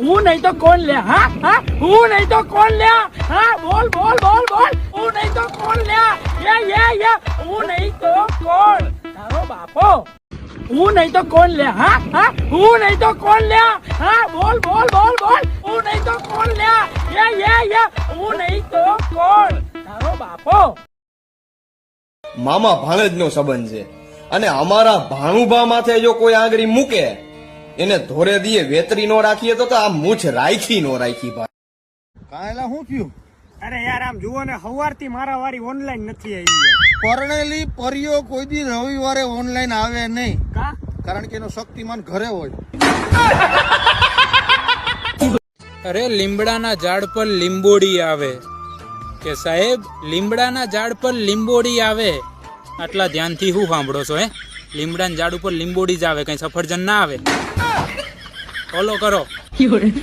હું નહીં તો કોણ લે? હા હા, હું નહીં તો કોણ લે? હા, બોલ બોલ બોલ બોલ, હું નહીં તો કોણ લે? યે હું નહીં તો કોણ? તારો બાપો. હું નહીં તો કોણ લે? હા હા, હું નહીં તો કોણ લે? હા, બોલ બોલ બોલ બોલ, હું નહીં તો કોણ લે? યે હું નહીં તો કોણ? તારો બાપો. મામા ભાણેજનો સંબંધ છે અને અમારા ભાણુભા માથે જો કોઈ આંગળી મૂકે એને ધોરે દીએ વેતરી નો રાખીએ તો આ મૂછ રાખી નો રાખી ભાઈ. કાયલા શું થયું? અરે યાર, આમ જુઓ ને, સવારથી મારા વારી ઓનલાઈન નથી આવી. પરણેલી પરીઓ કોઈ દી રવિવારે ઓનલાઈન આવે નહીં, કા? કારણ કે એનો શક્તિમાન ઘરે હોય. અરે લીમડાના ઝાડ પર લીંબોડી આવે કે સાહેબ લીમડાના ઝાડ પર લીંબોડી આવે. આટલા ધ્યાનથી શું સાંભળો છો? લીમડાના ઝાડ ઉપર લીંબોડી જ આવે, કઈ સફરજન ના આવે. ફોલો કરો.